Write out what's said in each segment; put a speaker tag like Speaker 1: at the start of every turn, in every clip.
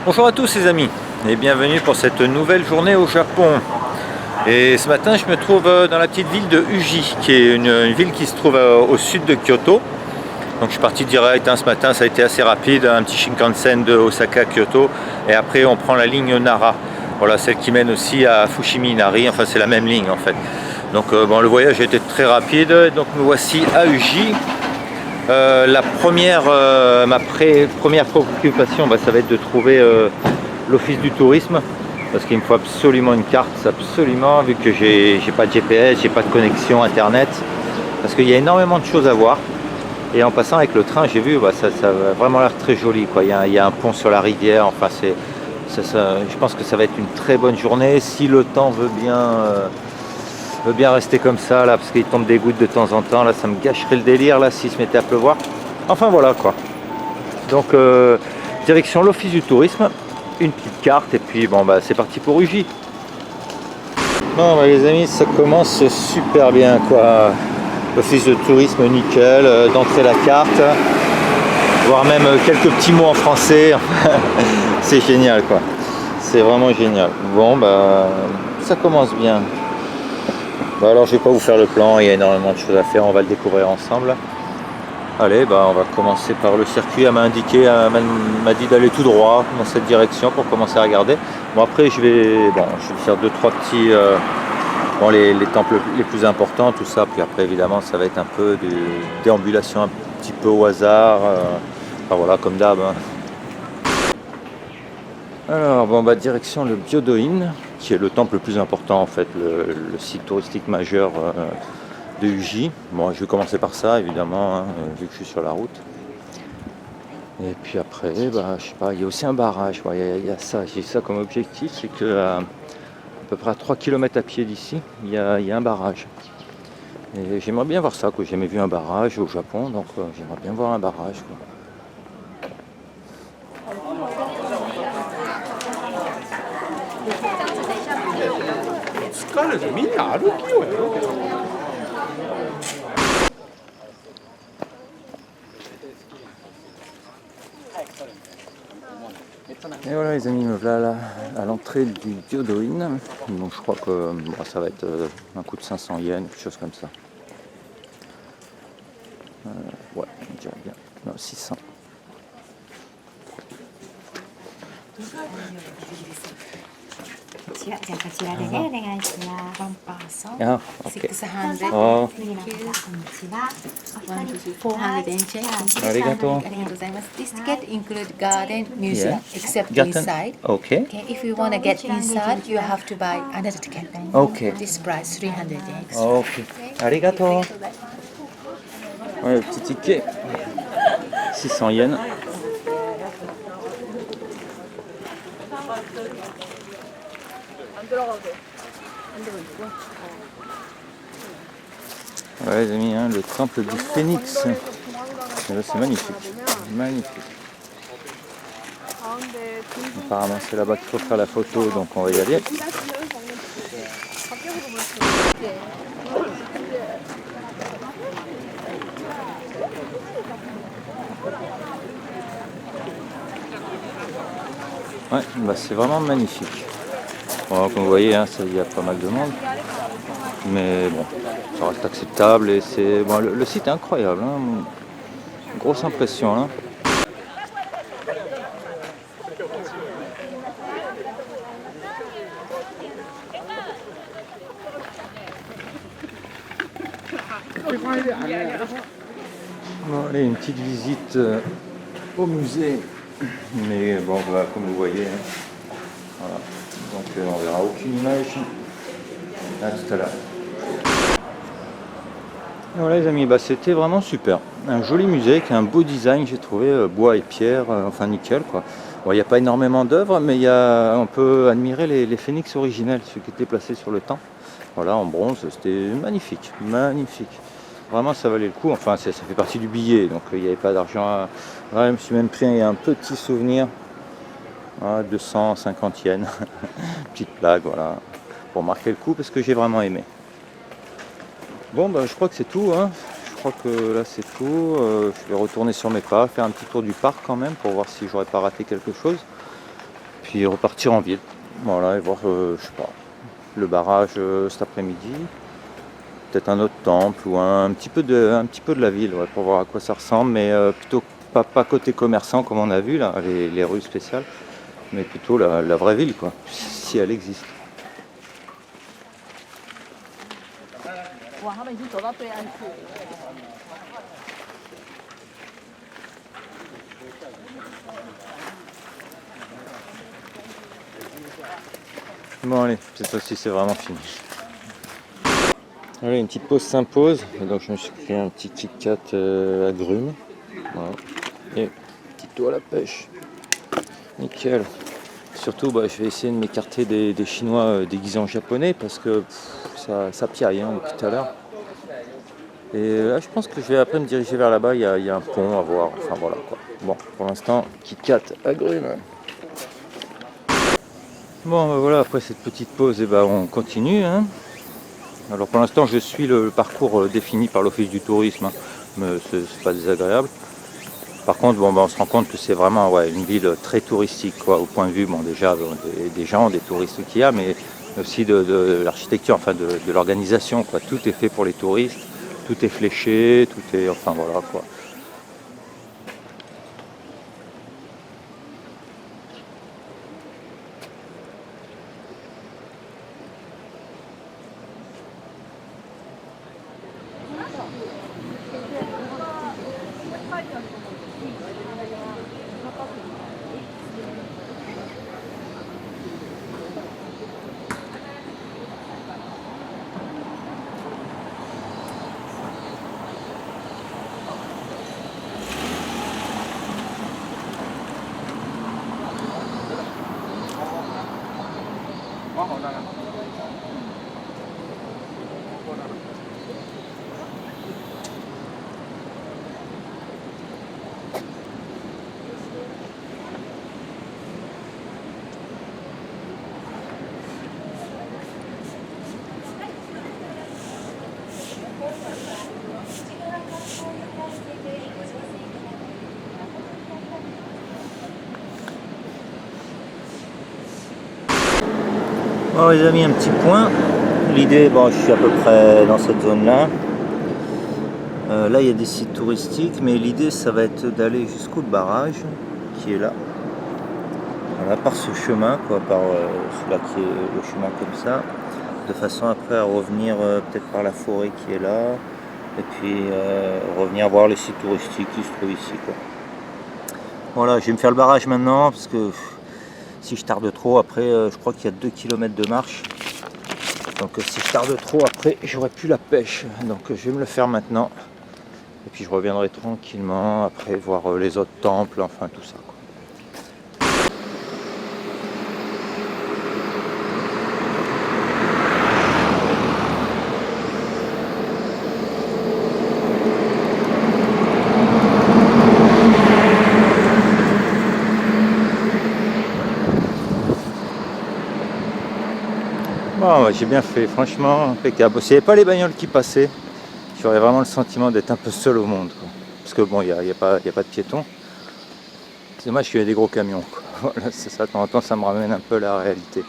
Speaker 1: Bonjour à tous les amis et bienvenue pour cette nouvelle journée au Japon. Et ce matin je me trouve dans la petite ville de Uji, qui est une ville qui se trouve au sud de Kyoto. Donc je suis parti direct, ce matin ça a été assez rapide, un petit Shinkansen de Osaka à Kyoto et après on prend la ligne Nara. Voilà, celle qui mène aussi à Fushimi Inari, enfin c'est la même ligne en fait. Donc bon, le voyage a été très rapide, donc me voici à Uji. Ma première préoccupation, ça va être de trouver l'office du tourisme, parce qu'il me faut absolument une carte, absolument, vu que j'ai pas de GPS, j'ai pas de connexion internet, parce qu'il y a énormément de choses à voir. Et en passant avec le train, j'ai vu, ça a vraiment l'air très joli, quoi. Il y a un pont sur la rivière, enfin je pense que ça va être une très bonne journée, si le temps veut bien rester comme ça là, parce qu'il tombe des gouttes de temps en temps là, ça me gâcherait le délire là s'il se mettait à pleuvoir. Enfin voilà quoi. Donc direction l'office du tourisme, une petite carte et puis c'est parti pour Uji. Bon les amis, ça commence super bien quoi. L'office de tourisme nickel, d'entrer la carte, voire même quelques petits mots en français. C'est génial quoi. C'est vraiment génial. Bon ça commence bien. Alors je vais pas vous faire le plan, il y a énormément de choses à faire, on va le découvrir ensemble. Allez, on va commencer par le circuit. Elle m'a indiqué, m'a dit d'aller tout droit dans cette direction pour commencer à regarder. Bon après je vais faire 2-3 petits les temples les plus importants, tout ça, puis après évidemment ça va être un peu de déambulation un petit peu au hasard, enfin voilà comme d'hab. Alors direction le Byodo-in, qui est le temple le plus important en fait, le site touristique majeur de Uji. Bon, je vais commencer par ça évidemment, vu que je suis sur la route. Et puis après, je sais pas, il y a aussi un barrage. Il y a ça, j'ai ça comme objectif, c'est que à peu près à 3 km à pied d'ici, il y a un barrage. Et j'aimerais bien voir ça, quoi. J'ai jamais vu un barrage au Japon, donc j'aimerais bien voir un barrage, quoi. Et voilà les amis, me voilà à l'entrée du Byodo-in. Donc je crois que ça va être un coût de 500 yens, quelque chose comme ça. Ouais, on dirait bien. Non, 600. Ah, ok.
Speaker 2: 600.
Speaker 1: Oh,
Speaker 2: 400 change.
Speaker 1: ありがとう。
Speaker 2: This ticket include garden museum
Speaker 1: Yeah.
Speaker 2: except
Speaker 1: Garden.
Speaker 2: inside.
Speaker 1: Okay.
Speaker 2: Okay, if you want to get inside, you have to buy another ticket.
Speaker 1: Okay.
Speaker 2: This price 300 yen.
Speaker 1: Ok. ありがとう。Ouais, le petit ticket. 600 yens. Ouais les amis, le temple du Phénix. Et là, c'est magnifique. Magnifique. Apparemment c'est là-bas qu'il faut faire la photo, donc on va y aller. Ouais, c'est vraiment magnifique. Bon, comme vous voyez, il y a pas mal de monde. Mais bon, ça reste acceptable et c'est le site est incroyable. Grosse impression. Bon, allez, une petite visite au musée. Mais comme vous voyez, voilà. Donc on verra aucune image. À tout à l'heure. Voilà les amis, c'était vraiment super. Un joli musée avec un beau design, j'ai trouvé, bois et pierre, enfin nickel quoi. Bon, il n'y a pas énormément d'œuvres, mais on peut admirer les phénix originels, ceux qui étaient placés sur le temple. Voilà, en bronze, c'était magnifique, magnifique. Vraiment ça valait le coup, enfin ça fait partie du billet, donc il n'y avait pas d'argent. Ouais, je me suis même pris un petit souvenir, 250 yens, petite plaque, voilà, pour marquer le coup parce que j'ai vraiment aimé. Bon je crois que c'est tout, je crois que là c'est tout. Je vais retourner sur mes pas, faire un petit tour du parc quand même pour voir si j'aurais pas raté quelque chose. puis repartir en ville. Voilà, et voir, je sais pas, le barrage cet après-midi. Peut-être un autre temple ou un petit peu de la ville, ouais, pour voir à quoi ça ressemble, mais plutôt pas côté commerçant comme on a vu là, les rues spéciales, mais plutôt la vraie ville, quoi, si elle existe. Bon allez, cette fois-ci c'est vraiment fini. Allez, une petite pause s'impose, et donc je me suis pris un petit Kit Kat agrumes, voilà. Et une petite eau à la pêche, nickel. Surtout je vais essayer de m'écarter des Chinois déguisés en japonais parce que ça piaille hein, depuis tout à l'heure. Et là je pense que je vais après me diriger vers là-bas, il y a un pont à voir, enfin voilà quoi. Bon, pour l'instant, Kit Kat agrumes. Bon voilà, après cette petite pause, on continue. Hein. Alors pour l'instant je suis le parcours défini par l'Office du tourisme, hein, mais c'est pas désagréable. Par contre on se rend compte que c'est vraiment une ville très touristique quoi, au point de vue déjà des gens, des touristes qu'il y a, mais aussi de l'architecture, enfin de l'organisation quoi. Tout est fait pour les touristes, tout est fléché, tout est enfin voilà quoi. Bon les amis, un petit point. L'idée, je suis à peu près dans cette zone là. Là il y a des sites touristiques, mais l'idée ça va être d'aller jusqu'au barrage qui est là. Voilà, par ce chemin, quoi, par celui-là qui est le chemin comme ça, de façon après à revenir peut-être par la forêt qui est là, et puis revenir voir les sites touristiques qui se trouvent ici, quoi. Voilà, je vais me faire le barrage maintenant, parce que si je tarde trop, après je crois qu'il y a 2 km de marche. Donc si je tarde trop, après j'aurai plus la pêche. Donc je vais me le faire maintenant. Et puis je reviendrai tranquillement après voir les autres temples, enfin tout ça, quoi. Bon, j'ai bien fait, franchement impeccable. S'il n'y avait pas les bagnoles qui passaient, j'aurais vraiment le sentiment d'être un peu seul au monde, quoi. Parce que bon, il n'y a pas de piétons. C'est dommage qu'il y ait des gros camions, quoi. Voilà, c'est ça, de temps en temps ça me ramène un peu à la réalité.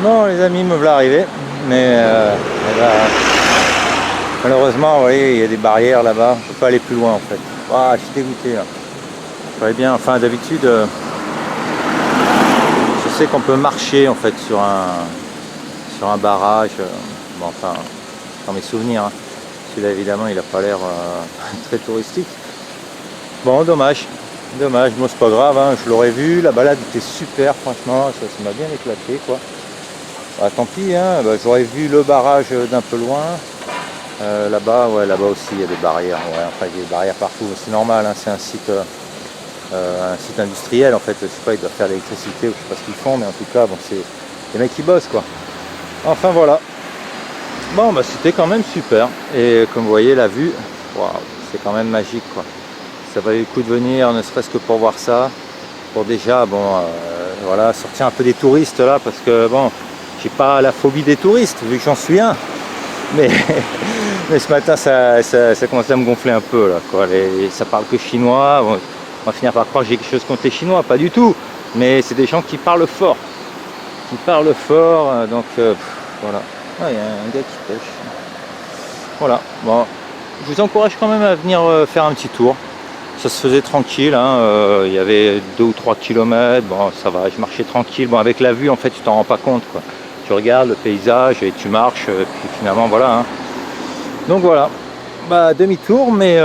Speaker 1: Bon les amis, me voilà arrivé, mais malheureusement vous voyez, il y a des barrières là-bas, on ne peut pas aller plus loin en fait. Je suis dégoûté là. J'aurais bien, enfin d'habitude je sais qu'on peut marcher en fait sur un barrage, bon enfin dans mes souvenirs, hein. Celui-là évidemment il n'a pas l'air très touristique. Bon dommage, bon c'est pas grave, hein. Je l'aurais vu, la balade était super franchement, ça m'a bien éclaté quoi. Tant pis, hein, j'aurais vu le barrage d'un peu loin. Là-bas, là-bas aussi il y a des barrières. Enfin, il y a des barrières partout, c'est normal, hein, c'est un site un site industriel en fait, je sais pas, ils doivent faire l'électricité ou je sais pas ce qu'ils font, mais en tout cas bon, c'est les mecs qui bossent quoi. Enfin voilà. Bon bah c'était quand même super. Et comme vous voyez la vue, waouh, c'est quand même magique quoi. Ça valait le coup de venir, ne serait-ce que pour voir ça. Pour déjà bon voilà, sortir un peu des touristes là, parce que bon, j'ai pas la phobie des touristes, vu que j'en suis un. Mais, mais ce matin ça commence à me gonfler un peu là quoi. Ça parle que chinois. Bon, on va finir par croire que j'ai quelque chose contre les Chinois, pas du tout. Mais c'est des gens qui parlent fort. Donc voilà. Ah, il y a un gars qui pêche. Voilà. Bon, je vous encourage quand même à venir faire un petit tour. Ça se faisait tranquille, hein. Il y avait 2 ou 3 kilomètres. Bon, ça va, je marchais tranquille. Bon, avec la vue, en fait, tu t'en rends pas compte, quoi. Tu regardes le paysage et tu marches, puis finalement, voilà, hein. Donc voilà, bah, demi-tour, mais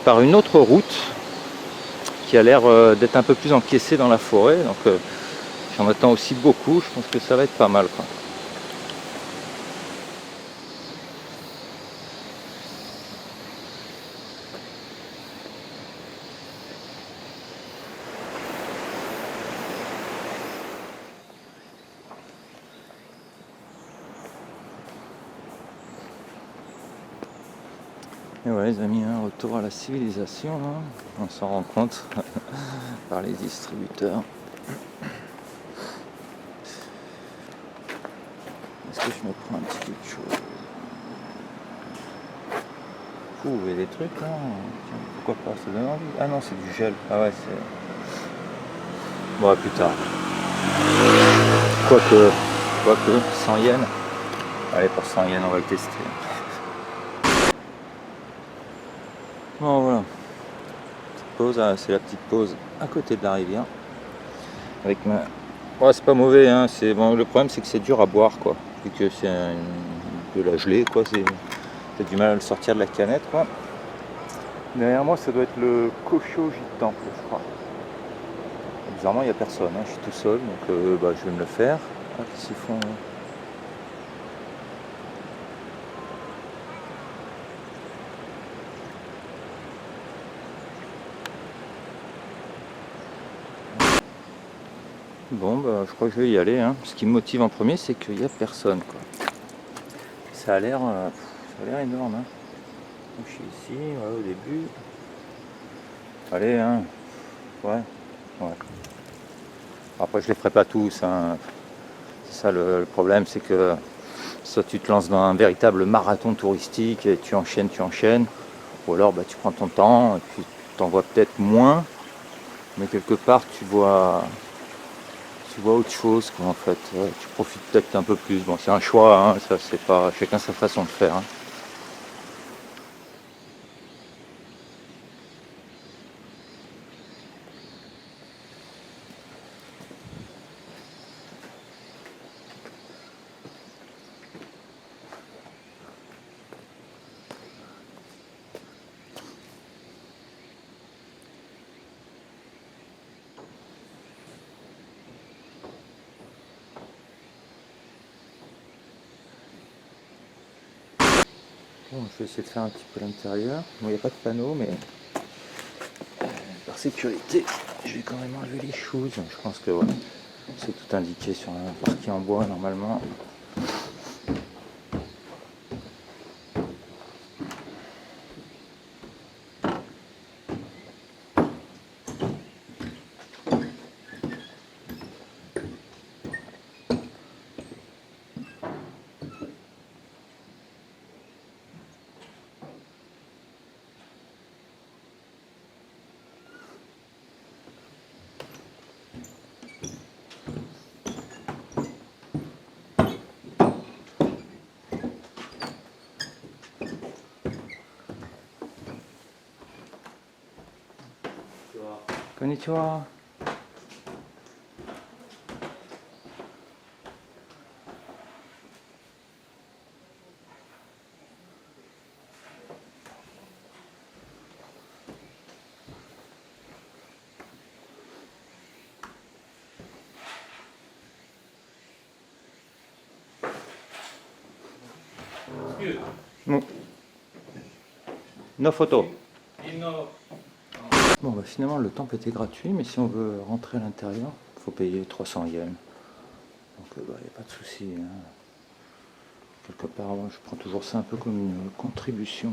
Speaker 1: par une autre route qui a l'air d'être un peu plus encaissée dans la forêt. Donc j'en attends aussi beaucoup. Je pense que ça va être pas mal, quoi. Et ouais les amis, un retour à la civilisation, hein. On s'en rend compte par les distributeurs. Est-ce que je me prends un petit quelque chose? Ouh, il y a des trucs là, tiens, pourquoi pas, ça donne envie. Ah non, c'est du gel, ah ouais, c'est... Bon, à plus tard. Quoique, 100 yens. Allez, pour 100 yens, on va le tester. Bon, voilà. Petite pause, ah, c'est la petite pause à côté de la rivière. Avec ma... Ouais, c'est pas mauvais, hein. Bon, le problème, c'est que c'est dur à boire, quoi. Vu que c'est de la gelée, quoi. T'as du mal à le sortir de la canette, quoi. Derrière moi, ça doit être le Koshoji Temple, je crois. Bizarrement, il n'y a personne, hein. Je suis tout seul, donc bah, je vais me le faire. Ah, qu'est-ce qu'ils font, hein. Bon, bah, je crois que je vais y aller, hein. Ce qui me motive en premier, c'est qu'il n'y a personne, quoi. Ça a l'air énorme, hein. Donc, je suis ici, ouais, au début. Allez, hein. Ouais. Après, je les ferai pas tous, hein. C'est ça le problème, c'est que soit tu te lances dans un véritable marathon touristique et tu enchaînes, ou alors bah, tu prends ton temps et puis t'en vois peut-être moins, mais quelque part tu vois autre chose, quoi, en fait. Ouais, tu profites peut-être un peu plus. Bon, c'est un choix, hein, ça c'est pas chacun sa façon de faire, hein. Bon, je vais essayer de faire un petit peu l'intérieur. Bon, il n'y a pas de panneau, mais par sécurité, je vais quand même enlever les choses. Je pense que ouais, c'est tout indiqué sur un parquet en bois normalement. Konnichiwa. No photo. Bon, bah, finalement, le temple était gratuit, mais si on veut rentrer à l'intérieur, il faut payer 300 yens. Donc, il n'y a pas de souci. Hein. Quelque part, moi, je prends toujours ça un peu comme une contribution.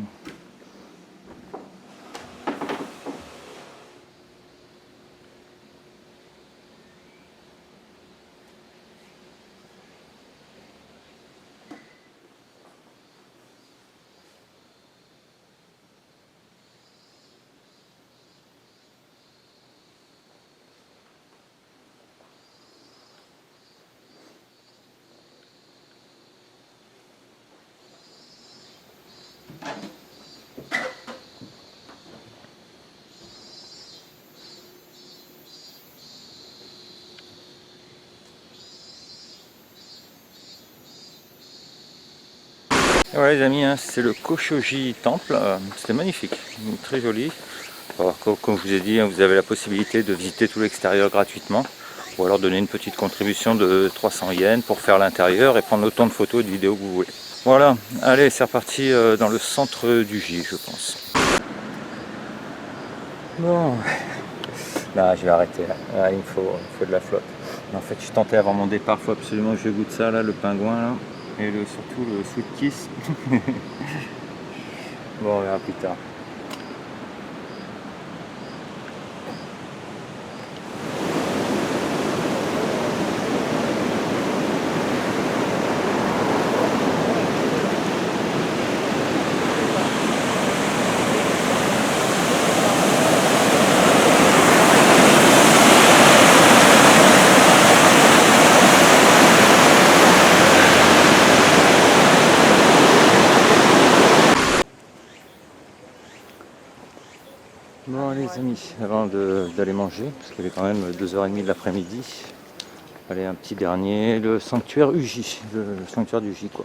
Speaker 1: Et voilà les amis, hein, c'est le Koshoji Temple, c'était magnifique, très joli. Alors, comme je vous ai dit, hein, vous avez la possibilité de visiter tout l'extérieur gratuitement, ou alors donner une petite contribution de 300 yens pour faire l'intérieur et prendre autant de photos et de vidéos que vous voulez. Voilà, allez c'est reparti dans le centre du J je pense. Bon, là je vais arrêter, là. Il me faut de la flotte. En fait je suis tenté avant mon départ, il faut absolument que je goûte ça là, le pingouin là. Et surtout le sweet kiss. Bon, on verra plus tard. Bon les amis, avant d'aller manger, parce qu'il est quand même 2h30 de l'après-midi, allez un petit dernier, le sanctuaire Uji, le sanctuaire du J quoi.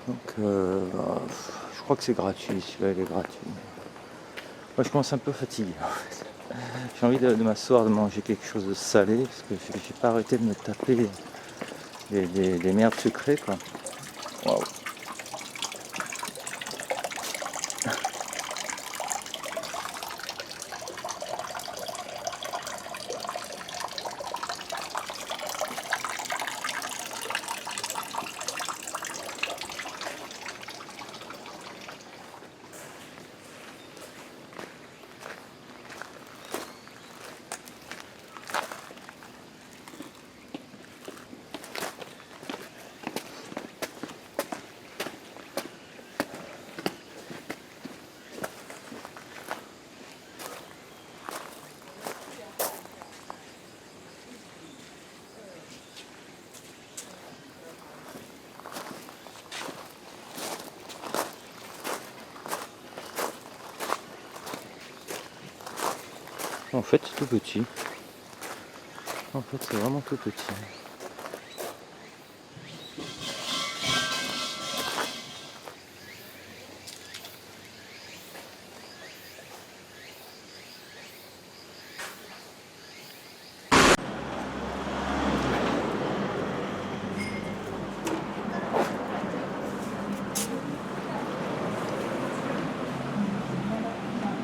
Speaker 1: Donc je crois que c'est gratuit, celui-là il est gratuit. Moi je commence un peu fatigué en fait. J'ai envie de m'asseoir, de manger quelque chose de salé, parce que j'ai pas arrêté de me taper des merdes sucrées quoi. Waouh. En fait c'est tout petit. En fait c'est vraiment tout petit.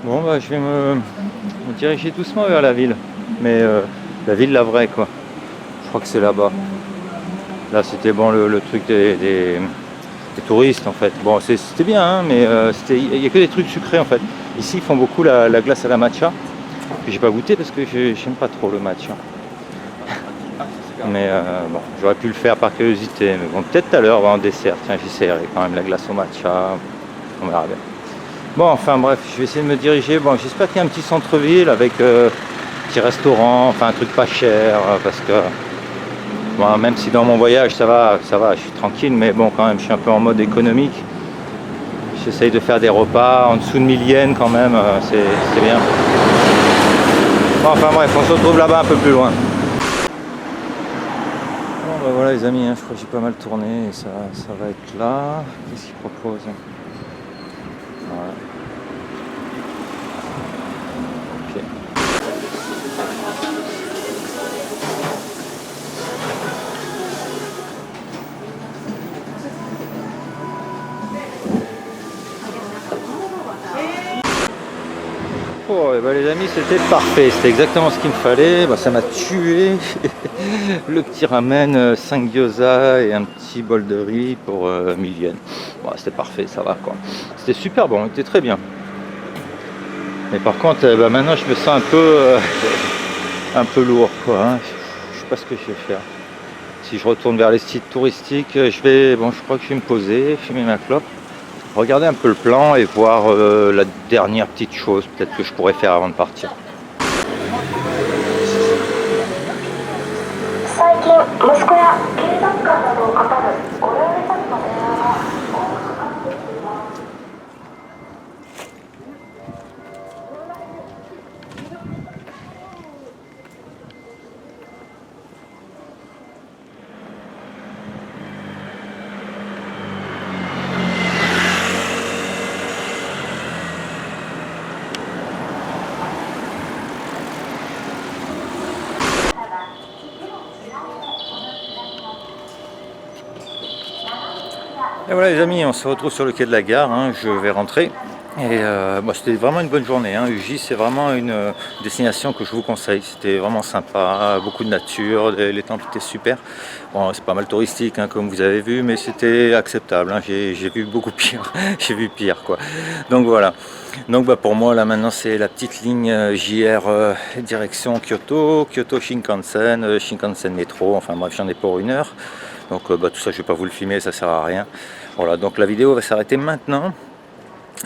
Speaker 1: Bon bah je vais me diriger doucement vers la ville. Mais la ville la vraie quoi. Je crois que c'est là-bas. Là c'était bon le truc des touristes en fait. Bon c'était bien hein, mais il n'y a que des trucs sucrés en fait. Ici ils font beaucoup la glace à la matcha. Que j'ai pas goûté parce que j'aime pas trop le matcha. Mais bon, j'aurais pu le faire par curiosité. Mais bon, peut-être tout à l'heure en dessert. Tiens, j'essaierai quand même la glace au matcha. On verra bien. Bon, enfin bref, je vais essayer de me diriger. Bon, j'espère qu'il y a un petit centre-ville avec petit restaurant, enfin un truc pas cher, parce que bon, même si dans mon voyage ça va, je suis tranquille, mais bon, quand même, je suis un peu en mode économique. J'essaye de faire des repas en dessous de 1000 yens quand même, c'est bien. Bon, enfin bref, on se retrouve là-bas un peu plus loin. Bon, bah voilà les amis, hein, je crois que j'ai pas mal tourné et ça va être là. Qu'est-ce qu'ils proposent? Voilà. Ok. Bon, et ben les amis, c'était parfait, c'était exactement ce qu'il me fallait. Bah, ça m'a tué. Le petit ramen, 5 gyoza et un petit bol de riz pour 1000 yens. Bon, c'était parfait, ça va quoi. C'était super bon, c'était très bien. Mais par contre, bah, maintenant je me sens un peu lourd quoi. Hein. Je sais pas ce que je vais faire. Si je retourne vers les sites touristiques, je crois que je vais me poser, fumer ma clope. Regarder un peu le plan et voir la dernière petite chose peut-être que je pourrais faire avant de partir. Et voilà les amis, on se retrouve sur le quai de la gare, hein, je vais rentrer. Et c'était vraiment une bonne journée. Hein. Ujie, c'est vraiment une destination que je vous conseille. C'était vraiment sympa, beaucoup de nature, les temples étaient super. Bon, c'est pas mal touristique, hein, comme vous avez vu, mais c'était acceptable. Hein. J'ai vu beaucoup pire. J'ai vu pire, quoi. Donc voilà. Donc pour moi, là maintenant, c'est la petite ligne JR direction Kyoto, Kyoto Shinkansen, Shinkansen métro. Enfin bref, j'en ai pour 1 heure. Donc tout ça, je vais pas vous le filmer, ça sert à rien. Voilà, donc la vidéo va s'arrêter maintenant.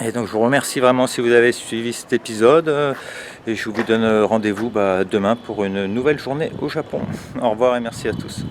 Speaker 1: Et donc je vous remercie vraiment si vous avez suivi cet épisode et je vous donne rendez-vous demain pour une nouvelle journée au Japon. Au revoir et merci à tous.